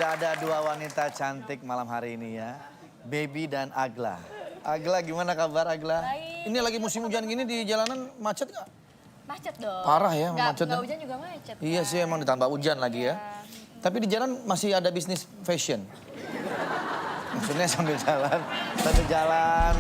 Sudah ada dua wanita cantik malam hari ini ya. Baby dan Agla. Agla gimana kabar Agla? Baik. Ini lagi musim hujan gini di jalanan macet nggak? Macet dong. Parah ya macetnya. Nggak hujan juga macet. Iya kan? sih emang ditambah hujan lagi ya. Tapi di jalan masih ada bisnis fashion. Maksudnya sambil jalan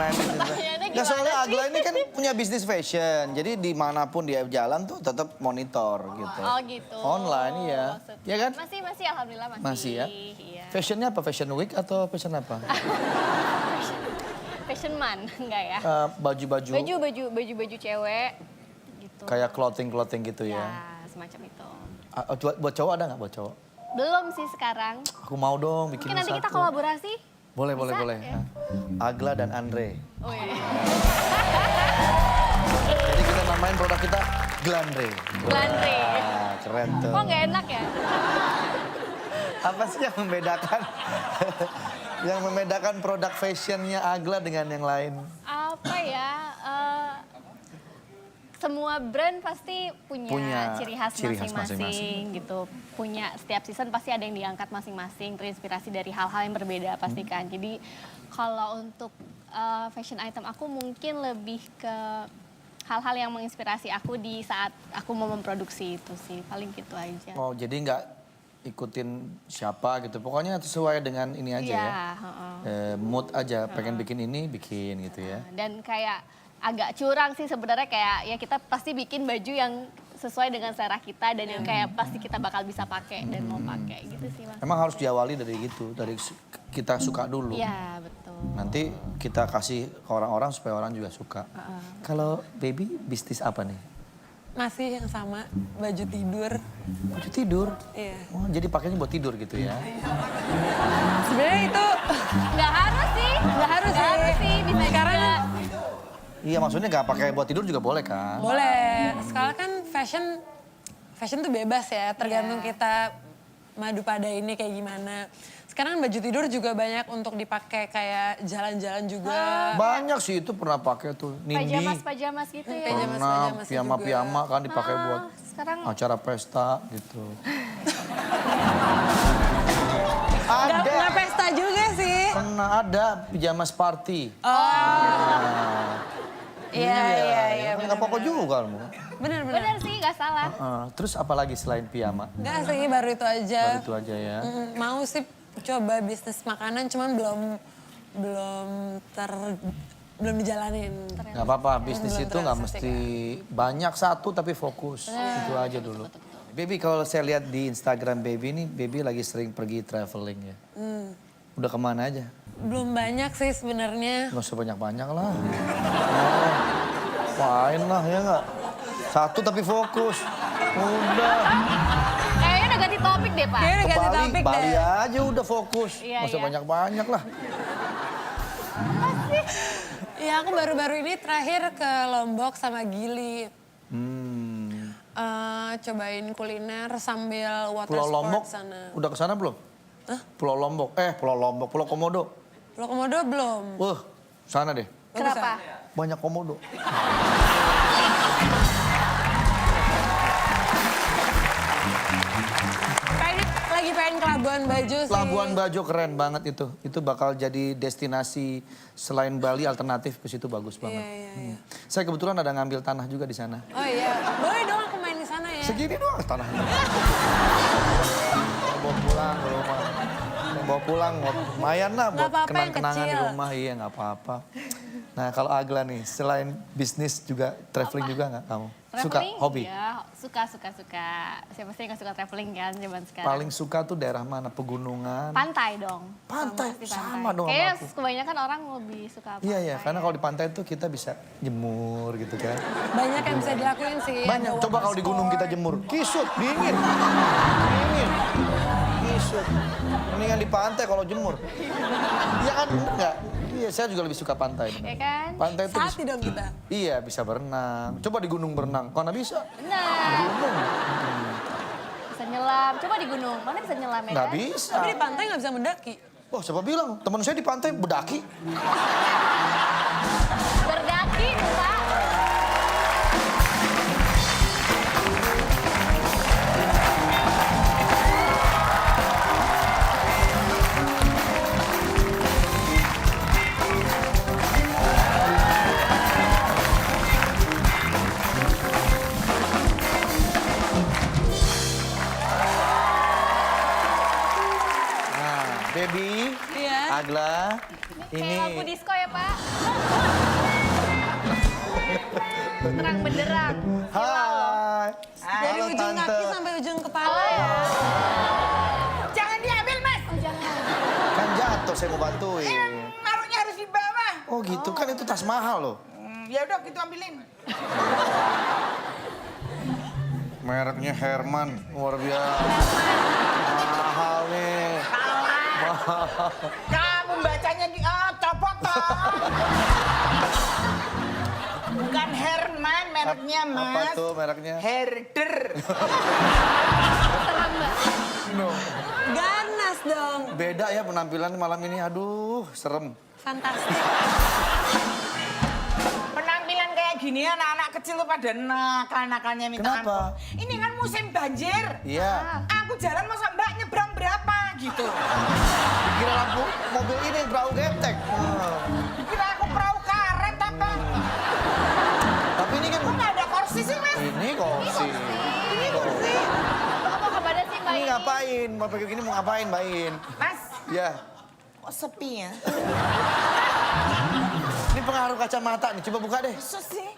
main bisnis. Pertanyaannya Nah soalnya gimana Agla ini kan punya bisnis fashion. Jadi dimanapun dia jalan tuh tetap monitor gitu. Oh gitu. Online iya. Maksudnya. Ya kan? Masih alhamdulillah masih. Masih ya? Iya. Fashionnya apa? Fashion week atau fashion apa? Fashion man enggak ya? Baju-baju. Baju cewek gitu. Kayak clothing gitu Ya, ya. semacam itu. Buat cowok ada nggak buat cowok? Belum sih sekarang. Aku mau dong bikin Mungkin nanti satu. kita kolaborasi. Boleh. ya? Agla dan Andre. Oh iya. Jadi kita namain produk kita Glandre. Glandre. Wah, keren tuh. Kok nggak enak ya? Apa sih yang membedakan yang membedakan produk fashionnya Agla dengan yang lain? Apa ya? Semua brand pasti punya ciri khas masing-masing gitu. Punya setiap season pasti ada yang diangkat masing-masing, terinspirasi dari hal-hal yang berbeda pasti kan. Jadi kalau untuk fashion item aku mungkin lebih ke hal-hal yang menginspirasi aku di saat aku mau memproduksi itu sih. Paling gitu aja. Oh, jadi nggak ikutin siapa gitu. Pokoknya sesuai dengan ini aja ya. Mood aja, pengen bikin ini, bikin gitu ya. Dan kayak agak curang sih sebenarnya kayak ya kita pasti bikin baju yang sesuai dengan selera kita dan yang kayak pasti kita bakal bisa pakai dan mau pakai gitu sih Mas. Emang harus diawali dari gitu, dari kita suka dulu. Iya betul. Nanti kita kasih ke orang-orang supaya orang juga suka. Kalau baby bisnis apa nih? Masih yang sama, baju tidur. Baju tidur? Iya. Oh, jadi pakainya buat tidur gitu ya? Sebenarnya itu Nggak harus sih. nggak harus sih. Bisa Sekarang juga. Iya maksudnya nggak pakai buat tidur juga boleh kan? boleh. Sekarang kan fashion tuh bebas ya, tergantung kita madu pada ini kayak gimana. Sekarang baju tidur juga banyak untuk dipakai kayak jalan-jalan juga. Banyak sih itu pernah pakai tuh. Nindi. Pajamas gitu ya. Pajamas Pernah piyama kan dipakai buat Sekarang acara pesta gitu. Nggak Ada. pesta juga sih. Pernah ada pijamas party. Iya. Nggak apa-apa juga kamu. Bener. bener sih nggak salah. Terus apa lagi selain piyama? Enggak sih, baru itu aja. Baru itu aja ya. Mau sih coba bisnis makanan, cuman belum dijalanin. Nggak apa-apa, bisnis Belum itu nggak terrealisasi, mesti banyak satu tapi fokus. Itu aja dulu. Baby kalau saya lihat di Instagram Baby ini, Baby lagi sering pergi traveling ya. Udah kemana aja? Belum banyak sih sebenarnya. Nggak usah banyak-banyak lah. Main lah ya nggak? Satu tapi fokus. Udah. Kayaknya udah ganti topik deh Pak. Kayaknya udah ganti Bali, topik Bali deh. aja udah fokus. Iya, Nggak usah iya. banyak-banyak lah. Ya aku baru-baru ini terakhir ke Lombok sama Gili. Cobain kuliner sambil water Pulau Lombok, sport sana. udah ke sana belum? Pulau Lombok, Pulau Komodo. Pulau Komodo belum. Sana deh. Kenapa? Banyak komodo. Lagi pengen ke Labuan Bajo sih. Labuan Bajo keren banget itu. Itu bakal jadi destinasi selain Bali alternatif ke situ bagus banget. Iya. Saya kebetulan ada ngambil tanah juga di sana. Oh iya, boleh dong aku main di sana ya. Segini doang tanahnya. Bawa pulang ke rumah. Bawa pulang, lumayan lah buat Nggak apa-apa yang kenang-kenangan di kecil. rumah. Iya nggak apa-apa. Nah kalau Agla nih, selain bisnis juga traveling juga nggak kamu? Suka, Traveling? hobi? Ya, suka. Siapa sih yang gak suka traveling kan zaman sekarang. Paling suka tuh daerah mana? Pegunungan? Pantai dong. Pantai, Pasti sama dong sama Kayaknya aku. kebanyakan orang lebih suka pantai. Iya, karena kalau di pantai tuh kita bisa jemur gitu kan. Banyak yang bisa dilakuin sih. Banyak, ada coba water kalau di gunung kita sport. jemur. Kisut, dingin. Kisut. Mendingan di pantai kalau jemur. Iya kan? Enggak. Iya, saya juga lebih suka pantai. Ya kan? Pantai itu Sati dong kita. iya bisa berenang. Coba di gunung berenang, karena bisa. Benar. Gunung. Bisa nyelam. Coba di gunung. Mana bisa nyelam ya Nggak kan? bisa. Tapi di pantai nggak bisa mendaki. Oh, siapa bilang? Teman saya di pantai bedaki. Berdaki Pak. Nagla. Kayak lampu disco ya Pak. Terang benderang. Hai. Dari Halo, ujung Tante. kaki sampai ujung kepala ya. Jangan diambil, Mas. Oh jangan. Kan jatuh, saya mau bantuin. Naruhnya harus di bawah. Oh gitu, kan itu tas mahal loh. Ya udah, gitu ambilin. Mereknya Herman, luar biasa. Mahal nih. Kamu bacanya di copot toh. Bukan Herman mereknya, Mas. Apa tuh mereknya? Herder. Serem Mbak. No. Ganas dong. Beda ya penampilan malam ini, aduh serem. Fantastis. Penampilan kayak gini anak-anak kecil tuh pada nakal-nakalnya minta Kenapa? ampun. Ini kan musim banjir. Iya. Aku jalan masa Mbak nyebrang berapa gitu. Dikira lampu mobil ini perahu getek. Kira aku perahu karet apa? Tapi ini kan Kok nggak ada kursi sih, Mas? ini kursi. Ini kursi. Kok mau kemana sih Mbak Ini ini? ngapain? Mau pakai gini mau ngapain, Mbak In? Mas, Ya. kok sepi ya? Ini pengaruh kacamata nih, coba buka deh. Sus sih.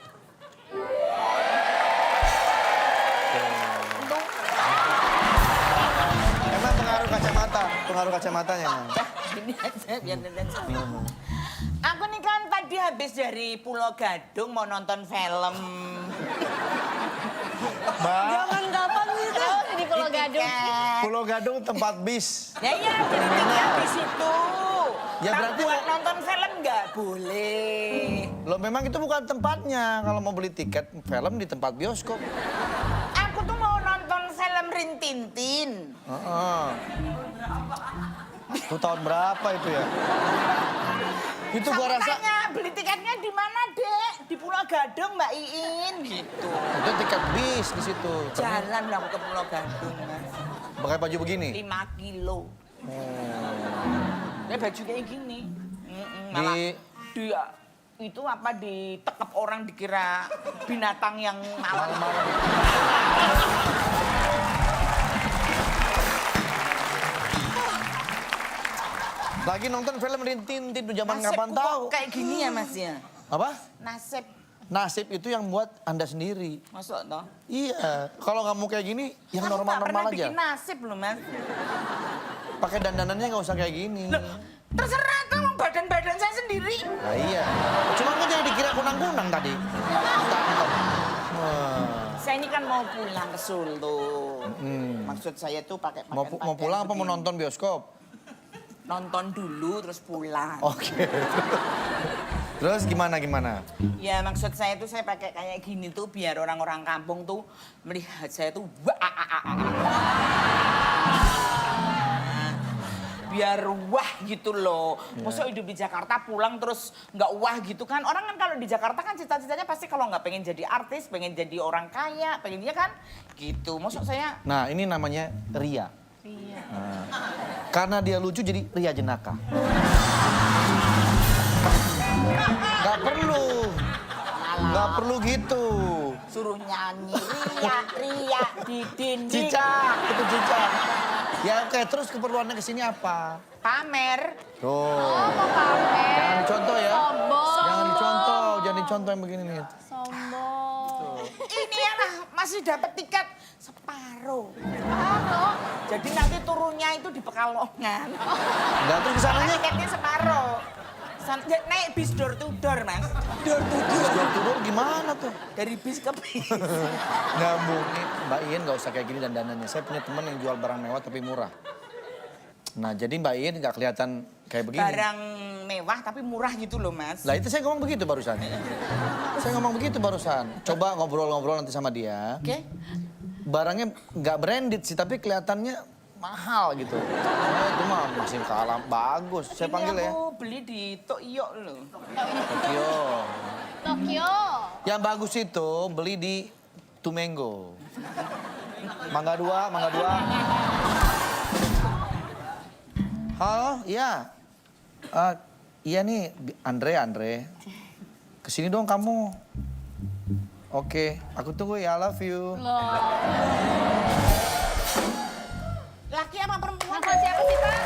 Emang pengaruh kacamatanya. Emang. Ini aja biar nonton sepi. Aku nih kan tadi habis dari Pulau Gadung mau nonton film. Mbak, Zaman kapan itu? Oh di Pulau Gadung. Tiket. Pulau Gadung tempat bis. Ya iya, beli tiket di situ. Ya, Tapi berarti buat mau- nonton film nggak boleh. Loh memang itu bukan tempatnya. Kalau mau beli tiket film di tempat bioskop. Aku tuh mau nonton film Rin Tintin. Heeh. Itu tahun berapa itu ya? Itu gua Sampai rasa tanya, beli tiketnya di mana, Dek? Di Pulau Gadung, Mbak Iin, gitu. itu tiket bis di situ. Jalan lah aku ke Pulau Gadung, Mas. Pakai baju begini. 5 kilo. Ini baju kayak gini. Malah itu apa ditekep orang dikira binatang yang malang. Lagi nonton film Rin Tintin tuh zaman Nasib kapan kok tahu. kayak gini ya, Mas ya? Apa? Nasib. Nasib itu yang buat Anda sendiri. Masuk toh? Iya, kalau nggak mau kayak gini, yang Aku nggak normal-normal pernah aja. bikin nasib loh, Mas. Pakai dandanannya nggak usah kayak gini. Terserah tuh badan-badan saya sendiri. Nah iya, cuma kan jadi dikira kunang-kunang tadi. Tangkap. Wah. Saya ini kan mau pulang ke Solo. Maksud saya tuh pakai Mau pulang apa mau nonton bioskop? Nonton dulu terus pulang. Oke. Terus gimana? Ya maksud saya tuh saya pakai kayak gini tuh biar orang-orang kampung tuh melihat saya tuh biar wah gitu loh. Maksudnya hidup di Jakarta pulang terus nggak wah gitu kan. Orang kan kalau di Jakarta kan cita-citanya pasti kalau nggak pengen jadi artis, pengen jadi orang kaya, pengennya kan gitu. Maksud saya Nah ini namanya Ria. Iya. Nah, karena dia lucu jadi Ria Jenaka. Gak perlu gitu. suruh nyanyi ria di dinding. Cicak, itu cicak. Ya oke, terus keperluannya kesini apa? Pamer. Tuh. Oh mau pamer. Jangan dicontoh ya. Sombong. Jangan dicontoh yang begini nih. Sombong. Ini ya lah masih dapat tiket separuh. Separuh. Jadi nanti turunnya itu di Pekalongan. Enggak, terus Karena kesananya tiketnya separuh. Naik bis door to door, Mas. Door to door. turun gimana tuh? Dari bis ke bis. Nyambung nih, Mbak Iin nggak usah kayak gini dandanannya. Saya punya teman yang jual barang mewah tapi murah. Nah jadi Mbak Iin nggak kelihatan kayak begini. Barang mewah tapi murah gitu loh, Mas. Lah itu saya ngomong begitu barusan. Saya ngomong begitu barusan. Coba ngobrol-ngobrol nanti sama dia. Oke. Barangnya nggak branded sih tapi kelihatannya mahal gitu. Itu mah masih kalah bagus. Saya panggil Ini ya. aku beli di Tokyo loh. Tokyo. Tokyo. Yang bagus itu beli di Tumengo. Mangga 2. Halo, iya. Iya nih, Andre. Kesini dong kamu. Oke, aku tunggu ya, I love you. Laki apa perempuan? Nelfon siapa sih Pak?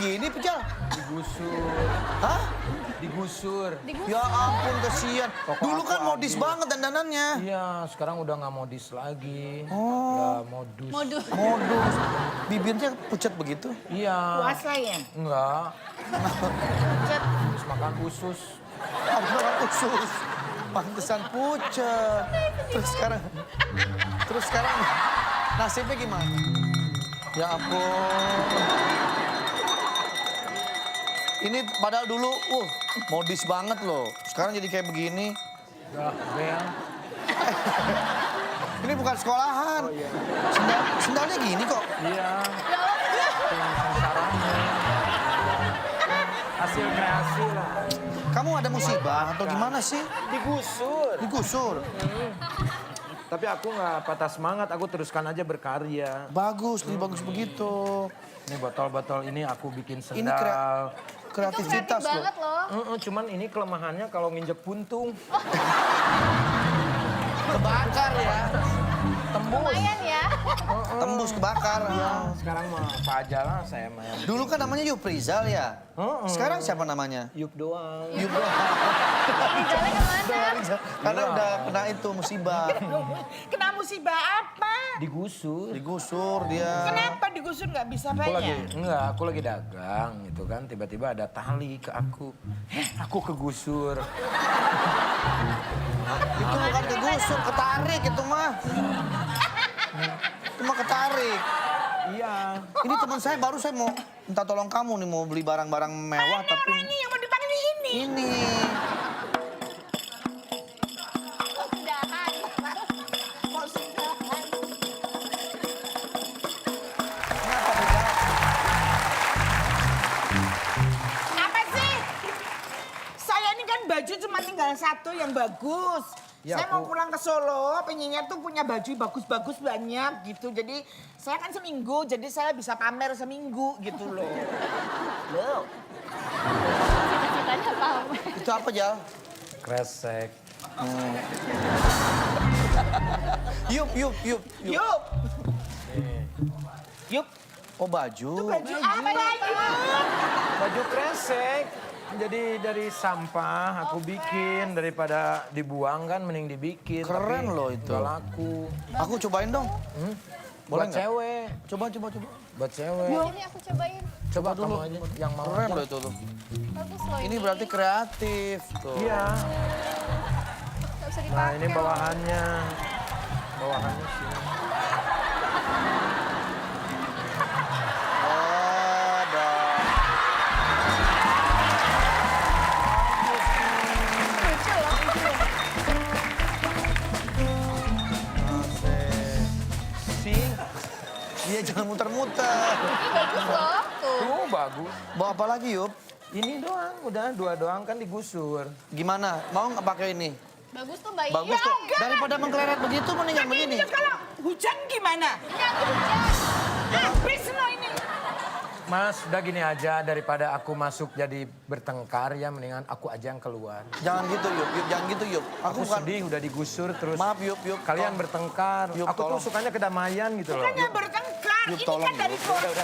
begini, Pejal? Digusur. Hah? Digusur. Ya ampun, kasihan. Toko Dulu aku kan modis ambil. banget dandanannya. Iya, sekarang udah nggak modis lagi. Oh. Ya modus. Modus. Modus. Bibirnya pucat begitu. Iya. Puasa ya? Enggak. Cet. Habis makan usus. Abang khusus. Pantesan pucat. Terus sekarang nasibnya gimana? Ya ampun. Ini padahal dulu, modis banget loh. Sekarang jadi kayak begini. Udah, bel. Ini bukan sekolahan. Sendalnya gini kok. Iya. Sengsaranya. Hasil kreasi lah. Kamu ada musibah atau gimana sih? Digusur. Digusur. Tapi aku nggak patah semangat, aku teruskan aja berkarya. Bagus, jadi bagus begitu. Ini botol-botol ini aku bikin Ini sendal. Itu kreatif kreativitas loh. banget loh. Cuman ini kelemahannya kalau nginjek puntung. Kebakar ya. Lumayan ya. Tembus kebakar. Sekarang mah apa aja lah saya mah. Dulu kan namanya Yuprizal ya. Sekarang siapa namanya? Yup doang. Yup. Rizalnya kemana? Karena udah kena itu musibah. Kena musibah apa? Digusur. Digusur dia. Kenapa digusur nggak bisa Aku lagi dagang gitu kan. Tiba-tiba ada tali ke aku. Aku kegusur. Itu bukan kegusur, ketarik itu mah. Itu mah ketarik. Iya. Ini teman saya baru saya mau minta tolong kamu nih mau beli barang-barang mewah tapi Ini yang mau dipanggil ini. ini. Udahan. Mau sudahan. Apa sih? Saya ini kan baju cuma tinggal satu yang bagus. Ya, Saya mau aku- pulang ke Solo, pengennya tuh punya baju bagus-bagus banyak gitu. Jadi saya kan seminggu, jadi saya bisa pamer seminggu gitu loh. Loh. Cita-citanya apa? Itu apa Jal? Kresek. Yup. Yup. Yup. Oh baju. Baju apa Yup? Baju kresek. Jadi dari sampah aku bikin daripada dibuang kan mending dibikin. Keren tapi loh itu. nggak laku. Aku cobain dong. Boleh Buat nggak? cewek. Coba. Buat cewek. Ini aku cobain. Coba dulu. kamu aja yang mau. Keren aja. loh itu tuh. Bagus loh Ini berarti kreatif tuh. Iya. Nggak bisa dipakai. Nah ini bawahannya. Bawahannya sini. Ada. Lucu loh. Sing. Iya jangan muter-muter. Ini bagus loh. Tuh. Tuh bagus. Bawa apa lagi Yup? Ini doang, udah dua doang kan digusur. Gimana? Mau nggak pakai ini? Bagus tuh Mbak Bagus Iya. kok. Daripada mengkeleret begitu mending yang begini. Ini kalau hujan gimana? Ini aku hujan. Habis loh ini. Mas, udah gini aja daripada aku masuk jadi bertengkar ya mendingan aku aja yang keluar. Jangan gitu Yup, jangan gitu Yup. Aku sedih udah digusur terus. Maaf Yup. Kalian bertengkar. Yup, Aku tuh tolong. sukanya kedamaian gitu loh. Bukannya bertengkar, Yup, ini tolong, kan dari Yup. keluarga.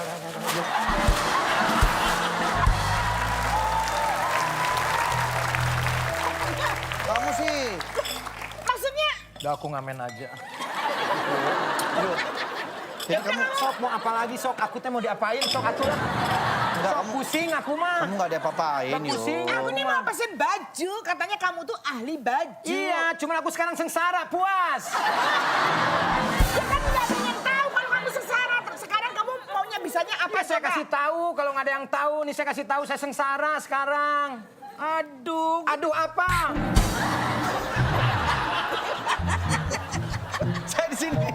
Kamu sih. Maksudnya, Udah aku ngamen aja. Yup. Jadi kamu Sok mau apa lagi sok? Aku teh mau diapain sok atuh lah. enggak Sok kamu pusing aku mah. kamu nggak ada apa-apain Nggak pusing. Yup. aku nih mau pesen baju. Katanya kamu tuh ahli baju. Iya, cuman aku sekarang sengsara, puas. Ya kan nggak pengen tahu kalau kamu sengsara. Sekarang kamu maunya bisanya apa? Apa saya coba? kasih tahu kalau nggak ada yang tahu nih saya kasih tahu saya sengsara sekarang. Aduh. Aduh apa? Saya di sini.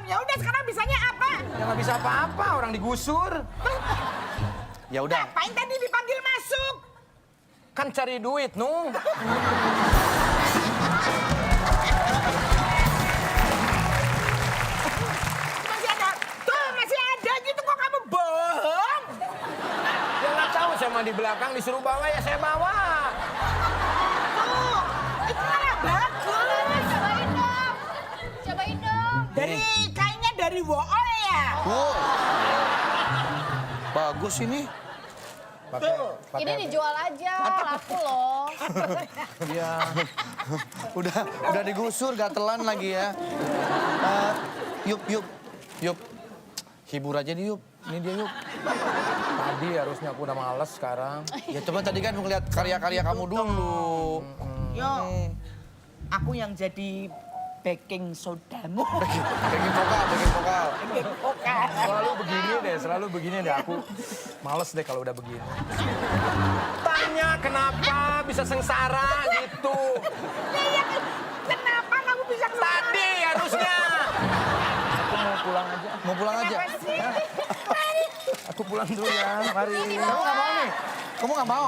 Ya udah sekarang bisanya apa? Ya nggak bisa apa-apa orang digusur. Ya udah. Ngapain tadi dipanggil masuk? Kan cari duit, Nung. Masih ada. Tuh masih ada gitu kok kamu bohong. Ya nggak tahu saya mah di belakang disuruh bawa ya saya bawa. Tuh, itu malah bagus. Cobain dong. Cobain dong. Dari kayaknya dari Wool ya. Wow. Bagus ini. Ini dijual aja, laku loh. Iya. udah digusur, gatelan lagi ya. Yup. Hibur aja nih, Yup. Ini dia, Yup. Tadi harusnya aku udah males sekarang. Ya coba tadi kan ngeliat karya-karya kamu dulu. Yo, aku yang jadi baking sodamu. Baking vokal. Selalu begini deh. Aku males deh kalau udah begini. Tanya kenapa bisa sengsara gitu. Iya, kenapa kamu bisa Tadi harusnya. Aku mau pulang aja. Mau pulang aja? Aku pulang dulu ya, mari. Kamu nggak mau nih? Kamu nggak mau?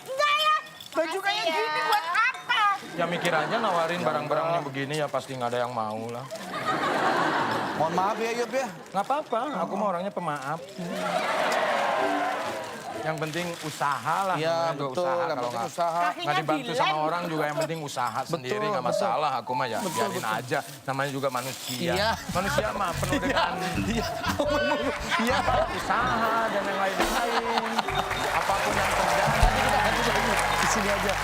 Enggak ya, baju kayak gini buat apa? Ya mikir aja nawarin barang-barangnya begini ya pasti nggak ada yang mau lah. Mohon maaf ya, Yup ya. Nggak apa-apa, aku mah orangnya pemaaf. Yang penting usaha lah. Iya, namanya juga betul. Usaha. Yang Kalau penting nggak usaha. nggak dibantu sama orang juga yang penting usaha sendiri nggak masalah. Aku mah ya biarin aja. Namanya juga manusia. Iya. Manusia mah penuh dengan Iya. usaha dan yang lain-lain. Apapun yang terjadi. Di sini aja.